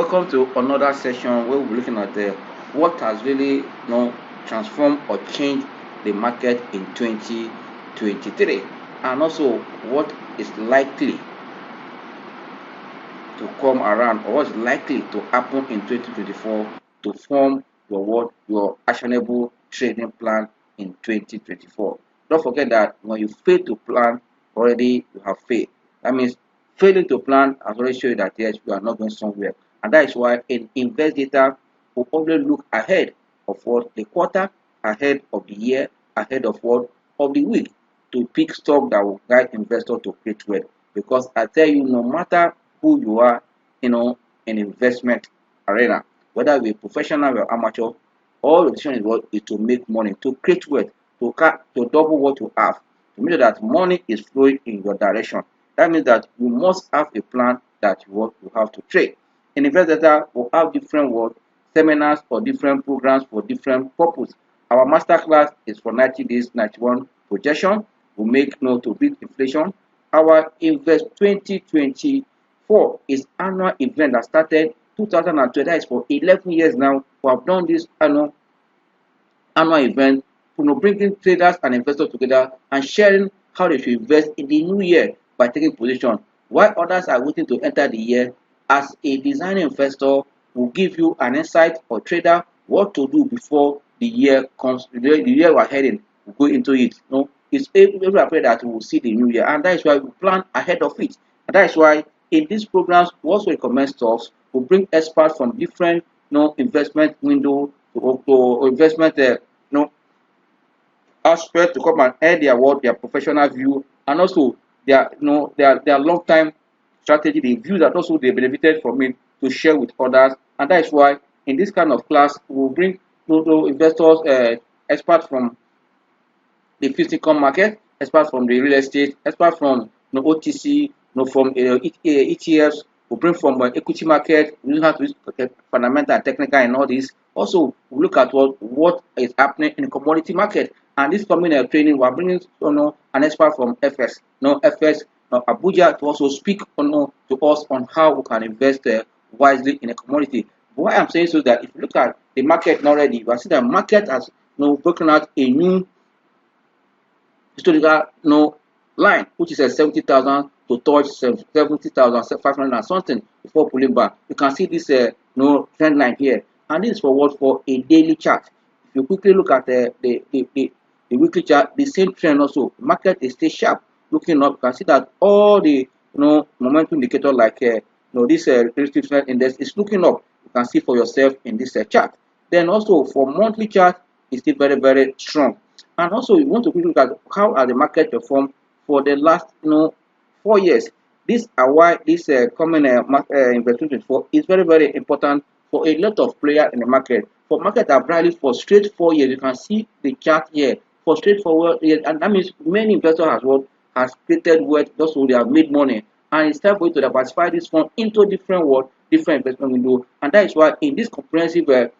welcome to another session where we'll be looking at what has really transformed or changed the market in 2023, and also what is likely to come around or what's likely to happen in 2024 to form your actionable trading plan in 2024. Don't forget that when you fail to plan, already you have failed. That means failing to plan has already shown you that yes, you are not going somewhere. And that is why in invest data will always look ahead of what the quarter, ahead of the year, ahead of what of the week to pick stock that will guide investor to create wealth. Because I tell you, no matter who you are, in investment arena, whether you're a professional or amateur, all the decision is what is to make money, to create wealth, to double what you have, to make sure that money is flowing in your direction. That means that you must have a plan that you have to trade. In invest data, will have different seminars or different programs for different purpose. Our masterclass is for 90 days, 91 projection. We make to beat inflation. Our Invest 2024 is annual event that started 2020. That is for 11 years now. We have done this annual event, bringing traders and investors together and sharing how they should invest in the new year by taking position. While others are waiting to enter the year, as a designer investor, will give you an insight or trader what to do before the year comes. The year we're heading, we go into it. It's every afraid that we will see the new year, and that is why we plan ahead of it. And that is why in these programs, we also recommend stocks. We bring experts from different investment window to investment aspect to come and air their professional view, and also their long time strategy, the view that also they benefited from it to share with others. And that is why in this kind of class we will bring investors, experts from the fixed income market, experts from the real estate, experts from OTC, from ETFs. We bring from equity market. We have to use fundamental and technical and all this. Also, we look at what is happening in the commodity market. And this coming training, we are bringing an expert from FS, Abuja, to also speak to us on how we can invest wisely in a commodity. But why I'm saying so that if you look at the market already, you see that market has broken out a new historical line, which is at 70,000 to touch 70,500 and something before pulling back. You can see this trend line here, and this is for what? For a daily chart. If you quickly look at the weekly chart, the same trend also. Market is still sharp, looking up. You can see that all the momentum indicator like this relative strength index is looking up. You can see for yourself in this chart. Then also for monthly chart, it's still very, very strong. And also you want to quickly look at how are the market performed for the last 4 years. These are why this common investment 24 is very, very important for a lot of players in the market. For market that rally for straight 4 years, you can see the chart here for straight 4 years, and that means many investors has created wealth, just so they have made money. And it's time for you to diversify this fund into different investment window. And that is why in this comprehensive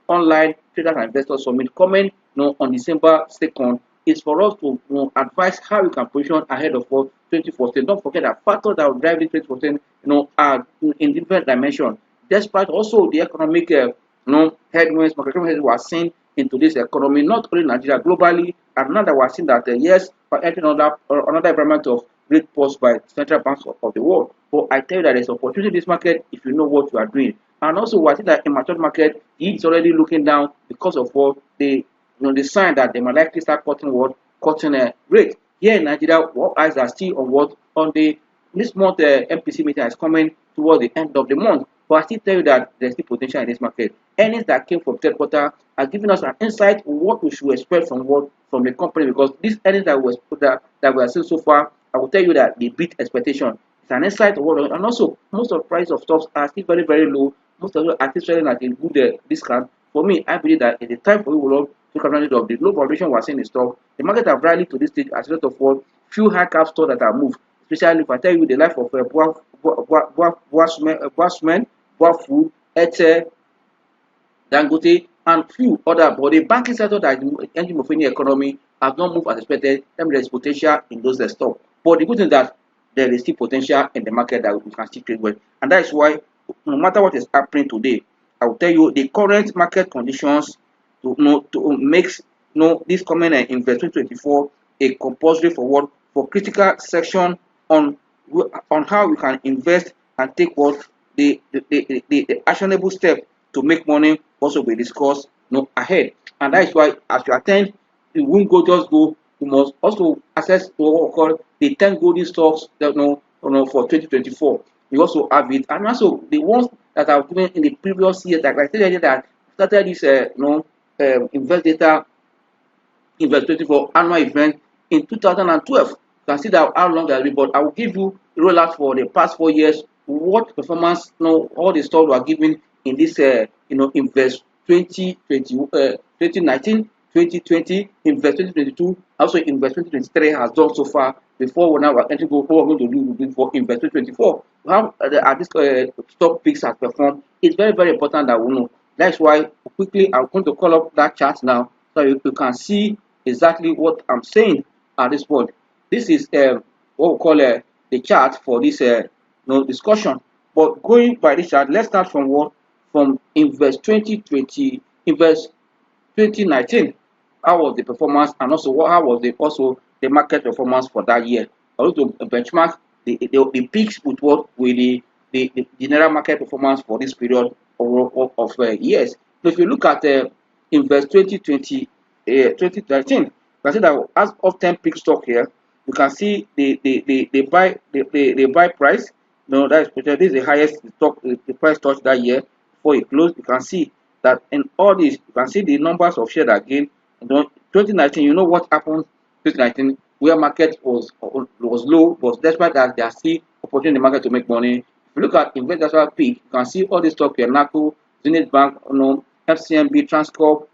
online traders and investors summit coming on December 2nd, is for us to advise how you can position ahead of 2014. Don't forget that factors that will drive this 2014 are in different dimensions. Despite also the economic headwinds, macroeconomic headwinds we are seeing into this economy, not only Nigeria, globally, and now that we are seeing that yes, we're entering another environment of great pause by central banks of the world. But I tell you that there's opportunity in this market if you know what you are doing. And also, we are seeing that in mature market, it's already looking down because of what the sign that they might likely start cutting rate. Here in Nigeria, what eyes are still on this month MPC meeting is coming towards the end of the month. But I still tell you that there's still potential in this market. Earnings that came from third quarter are giving us an insight on what we should expect from the company, because these earnings that we are seeing so far, I will tell you that they beat expectation. It's an insight of what, and also most of the price of stocks are still very, very low. Most of them are still selling at a good discount. For me, I believe that it's a time for you to take advantage of the low valuation we're seeing in stock. The market have rallied to this stage as a result of few high cap stocks that are moved. Especially if I tell you the life of Boasman, Boafood, Ete, Dangote, and few other. But the banking sector that is engine of any economy has not moved as expected. Then there is potential in those stocks. But the good thing is that there is still potential in the market that we can still trade well, and that is why no matter what is happening today, I will tell you the current market conditions to make this coming invest 2024 a compulsory for what for critical section on how we can invest and take what the actionable step to make money also be discussed ahead. And that is why as you attend, you won't go just go. You must also access what we call the 10 golden stocks that for 2024. We also have it, and also the ones that I've given in the previous year that I said earlier that started this invest data invest 24 annual event in 2012. You can see that how long that been, but I will give you rollout for the past 4 years. What performance, all the stocks were given in this, invest 2020, 2019, 2020, invest 2022, also invest 2023 has done so far. Before we now are entering, what we're going to do for invest 2024. How this stock picks has performed. It's very, very important that we know. That's why quickly I'm going to call up that chart now so you can see exactly what I'm saying at this point. This is what we call the chart for this discussion. But going by this chart, let's start from what from invest 2020, invest 2019. How was the performance, and also how was the market performance for that year? I want to benchmark the peaks with what with the general market performance for this period of years. So if you look at invest 2020 2013, you can see that as of 10 peak stock here, you can see the buy price. That is this is the highest stock the price touched that year before it closed. You can see that in all this, you can see the numbers of shares again. 2019, you know what happened 2019, where market was low, but despite that, they are still opportunity in the market to make money. If you look at investor peak, you can see all these stocks here: NACO, Zenith Bank, FCMB, Transcorp,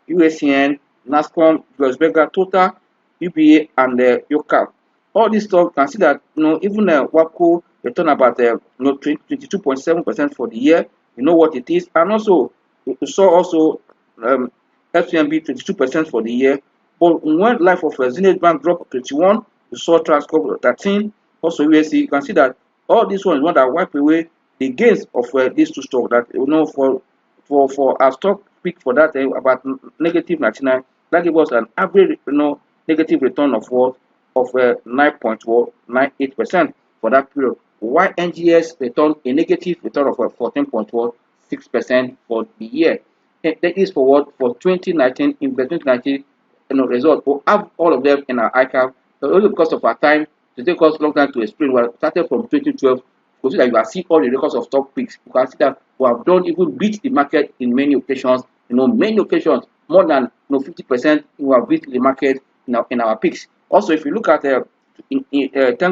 UACN, NASCOM, US Berger, Total, UBA, and YOCAP. All these stocks, can see that even WAPCO return about 22.7% for the year. You know what it is, and also you saw also FCMB 22% for the year. But when life of Zenith Bank dropped 21, you saw Transcorp 13, also USC. You can see that all these ones want to wipe away the gains of these two stocks. That for our stock peak for that about negative 99, that gave us an average negative return of what of 9.98% for that period. While NGS returned a negative return of 14.6% for the year. And that is for what for 2019 in the 2019 result. We'll have all of them in our archive. But only because of our time, to take us long time to explain. We started from 2012. So that you can see all the records of stock picks. You can see that we have done even beat the market in many occasions. Many occasions, more than 50%, we have beat the market in our picks. Also, if you look at 10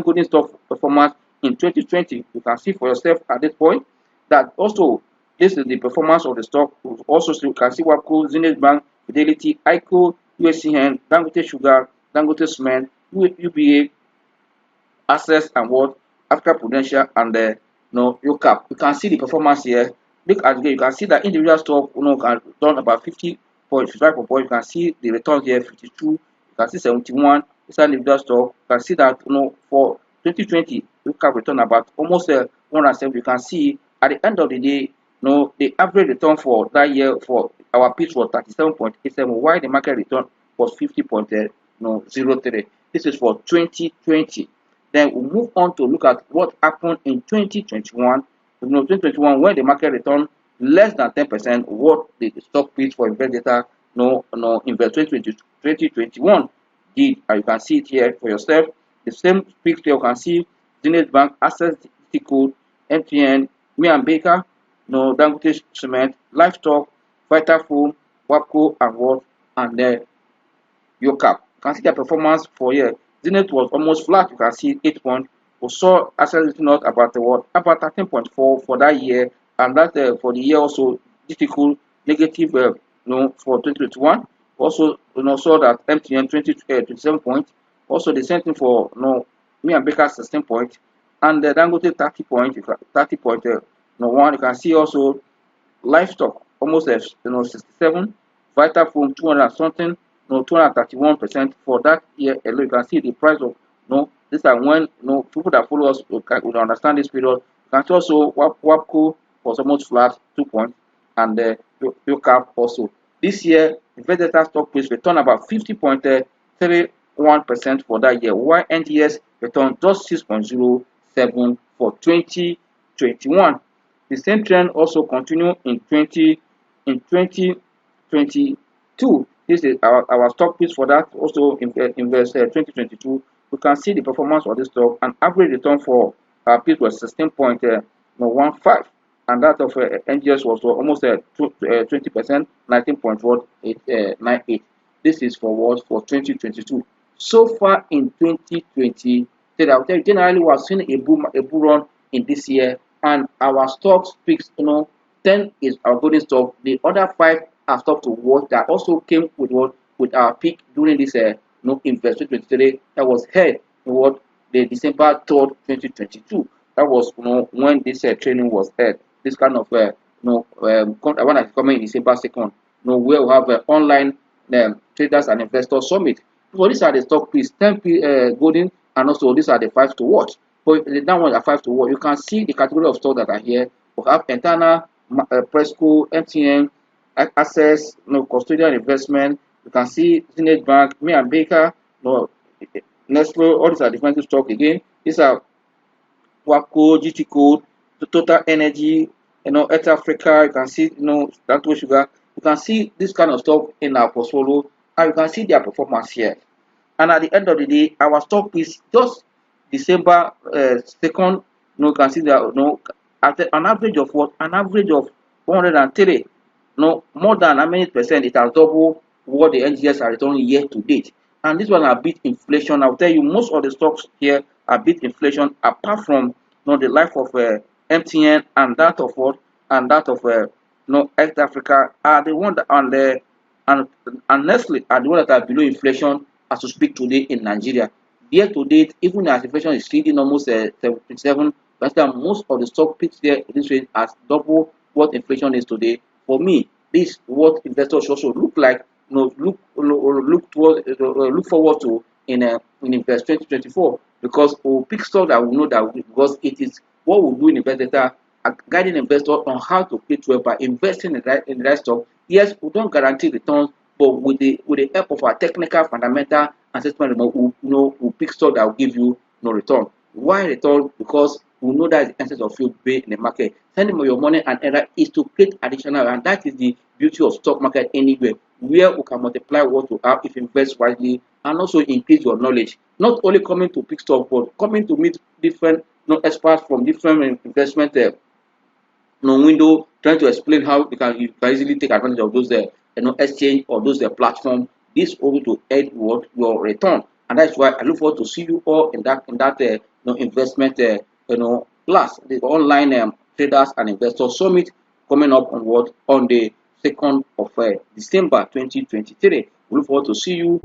golden stock performance in 2020, you can see for yourself at this point that also this is the performance of the stock. Also, you can see WAPCO, Zenith Bank, Fidelity, ICO, USCN, Dangote Sugar, Dangote Cement, UBA, Access, and what Africa Prudential, and YOCAP. You can see the performance here. Look at it. You can see that individual stock can done about 50.55 points. You can see the return here 52. You can see 71. It's an individual stock. You can see that for 2020 YOCAP return about almost 170. You can see at the end of the day, the average return for that year for our pitch was 37.87, while the market return was 50.03. This is for 2020. Then we move on to look at what happened in 2021. 2021 when the market returned less than 10%, what the stock pitch for invest data invest 2021 did. And you can see it here for yourself. The same picture you can see Zenith Bank, Access Code, MTN, Mian Baker, Dangote Cement, Livestock, Vitafoam, WAPCO, and what, and YOCAP. You can see their performance for year. Zenith was almost flat. You can see 8 points. We saw Access not about about 13.4 for that year, and that for the year also difficult negative for 2021. Also saw that MTN 27 points. Also the same thing for Mian Baker 16 points, and Dangote 30 points. 30.1. You can see also Livestock almost 67, Vitafoam 200 something, 231% for that year alone. You can see the price of these are when people that follow us will understand this period. You can see also WAPCO was almost flat, 2 points, and UCAP also. This year, investor stock price returned about 50.31% for that year, while NDS returned just 6.07 for 2021. The same trend also continued in 2022. This is our stock piece for that. Also invest 2022. We can see the performance of this stock. An average return for our piece was 16.15, and that of NGS was almost 20%, 19.98. This is for what, for 2022. So far in 2020, I'll tell you, generally we have seen a bull run in this year, and our stocks picks, 10 is our golden stock. The other 5 are stock to watch that also came with what, with our peak during this invest 2023 that was held in what, the December 3rd, 2022. That was when this training was held. This kind of one is coming in December 2nd. Where we have online traders and investors summit. So these are the stock picks, 10 golden, and also these are the 5 to watch. But that one are 5 to watch. You can see the category of stocks that are here. We have Entana, Presco, MTN, Access, custodian investment. You can see Zenith Bank, Me and Baker, Nestle. All these are different stocks again. These are WAPCO, GT Code, Total Energy, Earth Africa. You can see, Danto Sugar. You can see this kind of stock in our portfolio, and you can see their performance here. And at the end of the day, our stock is just December 2nd. You can see that at an average of what? An average of 103. More than how many percent? It has doubled what the NGS are returning year to date. And this one are beat inflation. I'll tell you, most of the stocks here are beat inflation, apart from the life of MTN and that of what, and that of East Africa are the one that and Nestle are the one that are below inflation as we speak today in Nigeria. Year to date, even as inflation is leading almost 77%, most of the stock picks here in this range as double what inflation is today. For me, this is what investors should also look like, look forward to in Invest 2024, because we'll pick stock that we know that because it is what we do in Invest Data, guiding investors on how to play well by investing in the right stock. Yes, we don't guarantee returns, but with the help of our technical fundamental assessment, we'll pick stock that will give you no return. Why return? Because we know that the essence of you pay in the market. Sending your money and error is to create additional, and that is the beauty of stock market anywhere, where we can multiply what you have if you invest wisely, and also increase your knowledge. Not only coming to pick stock, but coming to meet different experts from different investment window, trying to explain how you can easily take advantage of those exchange or those platform. This only to add what your return, and that's why I look forward to see you all in that investment class, the online traders and investors summit coming up on the 2nd of December 2023. We look forward to see you.